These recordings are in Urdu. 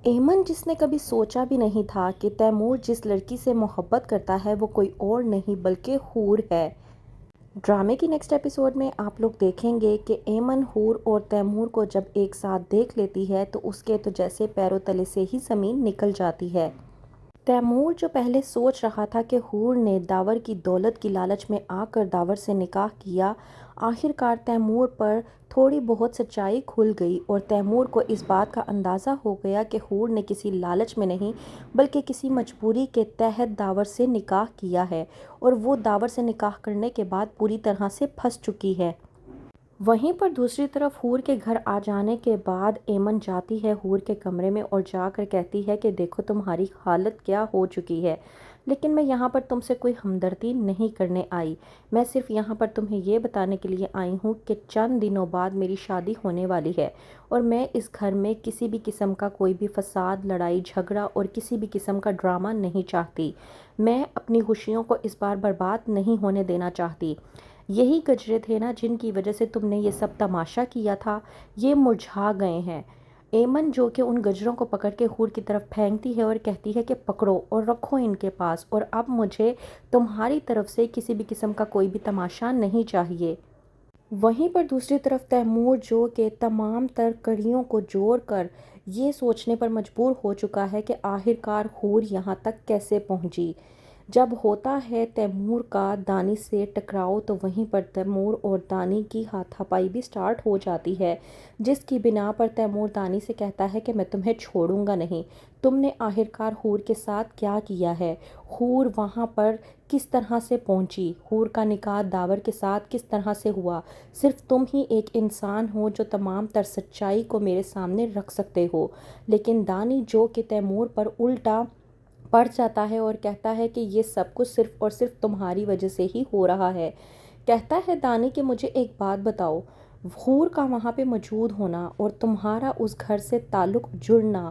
ایمن، جس نے کبھی سوچا بھی نہیں تھا کہ تیمور جس لڑکی سے محبت کرتا ہے وہ کوئی اور نہیں بلکہ حور ہے۔ ڈرامے کی نیکسٹ ایپیسوڈ میں آپ لوگ دیکھیں گے کہ ایمن حور اور تیمور کو جب ایک ساتھ دیکھ لیتی ہے تو اس کے تو جیسے پیروں تلے سے ہی زمین نکل جاتی ہے۔ تیمور جو پہلے سوچ رہا تھا کہ حور نے داور کی دولت کی لالچ میں آ کر داور سے نکاح کیا، آخرکار تیمور پر تھوڑی بہت سچائی کھل گئی اور تیمور کو اس بات کا اندازہ ہو گیا کہ حور نے کسی لالچ میں نہیں بلکہ کسی مجبوری کے تحت داور سے نکاح کیا ہے اور وہ داور سے نکاح کرنے کے بعد پوری طرح سے پھنس چکی ہے۔ وہیں پر دوسری طرف حور کے گھر آ جانے کے بعد ایمن جاتی ہے حور کے کمرے میں اور جا کر کہتی ہے کہ دیکھو تمہاری حالت کیا ہو چکی ہے، لیکن میں یہاں پر تم سے کوئی ہمدردی نہیں کرنے آئی، میں صرف یہاں پر تمہیں یہ بتانے کے لیے آئی ہوں کہ چند دنوں بعد میری شادی ہونے والی ہے اور میں اس گھر میں کسی بھی قسم کا کوئی بھی فساد، لڑائی جھگڑا اور کسی بھی قسم کا ڈرامہ نہیں چاہتی۔ میں اپنی خوشیوں کو اس بار برباد نہیں ہونے دینا چاہتی۔ یہی گجرے تھے نا جن کی وجہ سے تم نے یہ سب تماشا کیا تھا، یہ مرجھا گئے ہیں۔ ایمن جو کہ ان گجروں کو پکڑ کے حور کی طرف پھینکتی ہے اور کہتی ہے کہ پکڑو اور رکھو ان کے پاس، اور اب مجھے تمہاری طرف سے کسی بھی قسم کا کوئی بھی تماشا نہیں چاہیے۔ وہیں پر دوسری طرف تیمور جو کہ تمام تر کڑیوں کو جوڑ کر یہ سوچنے پر مجبور ہو چکا ہے کہ آخرکار حور یہاں تک کیسے پہنچی۔ جب ہوتا ہے تیمور کا دانی سے ٹکراؤ تو وہیں پر تیمور اور دانی کی ہاتھا پائی بھی سٹارٹ ہو جاتی ہے، جس کی بنا پر تیمور دانی سے کہتا ہے کہ میں تمہیں چھوڑوں گا نہیں۔ تم نے آخرکار حور کے ساتھ کیا کیا ہے؟ حور وہاں پر کس طرح سے پہنچی؟ حور کا نکاح داور کے ساتھ کس طرح سے ہوا؟ صرف تم ہی ایک انسان ہو جو تمام تر سچائی کو میرے سامنے رکھ سکتے ہو۔ لیکن دانی جو کہ تیمور پر الٹا پڑ جاتا ہے اور کہتا ہے کہ یہ سب کچھ صرف اور صرف تمہاری وجہ سے ہی ہو رہا ہے۔ کہتا ہے دانی کہ مجھے ایک بات بتاؤ، حور کا وہاں پہ موجود ہونا اور تمہارا اس گھر سے تعلق جڑنا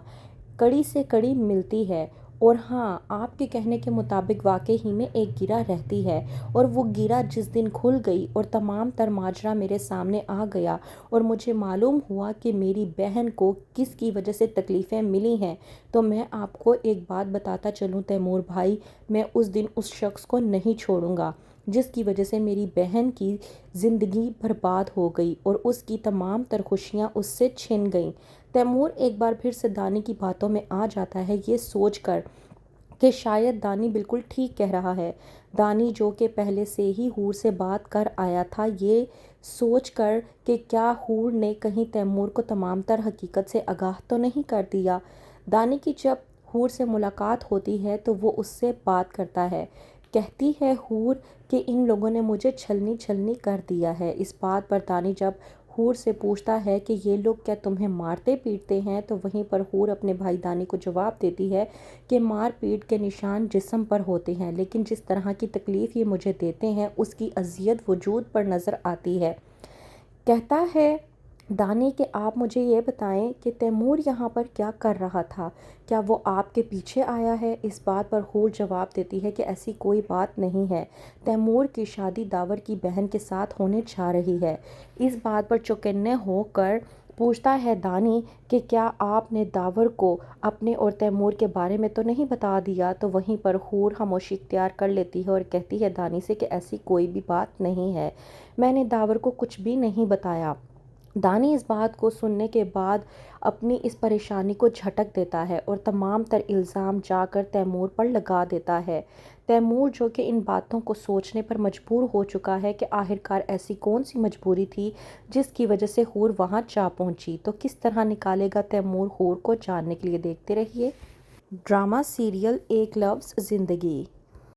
کڑی سے کڑی ملتی ہے، اور ہاں آپ کے کہنے کے مطابق واقعی ہی میں ایک گرہ رہتی ہے، اور وہ گرہ جس دن کھل گئی اور تمام تر ماجرا میرے سامنے آ گیا اور مجھے معلوم ہوا کہ میری بہن کو کس کی وجہ سے تکلیفیں ملی ہیں، تو میں آپ کو ایک بات بتاتا چلوں تیمور بھائی، میں اس دن اس شخص کو نہیں چھوڑوں گا جس کی وجہ سے میری بہن کی زندگی برباد ہو گئی اور اس کی تمام تر خوشیاں اس سے چھن گئیں۔ تیمور ایک بار پھر سے دانی کی باتوں میں آ جاتا ہے، یہ سوچ کر کہ شاید دانی بالکل ٹھیک کہہ رہا ہے۔ دانی جو کہ پہلے سے ہی حور سے بات کر آیا تھا، یہ سوچ کر کہ کیا حور نے کہیں تیمور کو تمام تر حقیقت سے آگاہ تو نہیں کر دیا۔ دانی کی جب حور سے ملاقات ہوتی ہے تو وہ اس سے بات کرتا ہے۔ کہتی ہے حور کہ ان لوگوں نے مجھے چھلنی چھلنی کر دیا ہے۔ اس بات پر دانی جب حور سے پوچھتا ہے کہ یہ لوگ کیا تمہیں مارتے پیٹتے ہیں، تو وہیں پر حور اپنے بھائی دانی کو جواب دیتی ہے کہ مار پیٹ کے نشان جسم پر ہوتے ہیں، لیکن جس طرح کی تکلیف یہ مجھے دیتے ہیں اس کی اذیت وجود پر نظر آتی ہے۔ کہتا ہے دانی کہ آپ مجھے یہ بتائیں کہ تیمور یہاں پر کیا کر رہا تھا، کیا وہ آپ کے پیچھے آیا ہے؟ اس بات پر حور جواب دیتی ہے کہ ایسی کوئی بات نہیں ہے، تیمور کی شادی داور کی بہن کے ساتھ ہونے جا رہی ہے۔ اس بات پر چوکنے ہو کر پوچھتا ہے دانی کہ کیا آپ نے داور کو اپنے اور تیمور کے بارے میں تو نہیں بتا دیا؟ تو وہیں پر حور خاموشی اختیار کر لیتی ہے اور کہتی ہے دانی سے کہ ایسی کوئی بھی بات نہیں ہے، میں نے داور کو کچھ بھی نہیں بتایا۔ دانی اس بات کو سننے کے بعد اپنی اس پریشانی کو جھٹک دیتا ہے اور تمام تر الزام جا کر تیمور پر لگا دیتا ہے۔ تیمور جو کہ ان باتوں کو سوچنے پر مجبور ہو چکا ہے کہ آخرکار ایسی کون سی مجبوری تھی جس کی وجہ سے حور وہاں جا پہنچی، تو کس طرح نکالے گا تیمور حور کو، جاننے کے لیے دیکھتے رہیے ڈرامہ سیریل ایک لفظ زندگی۔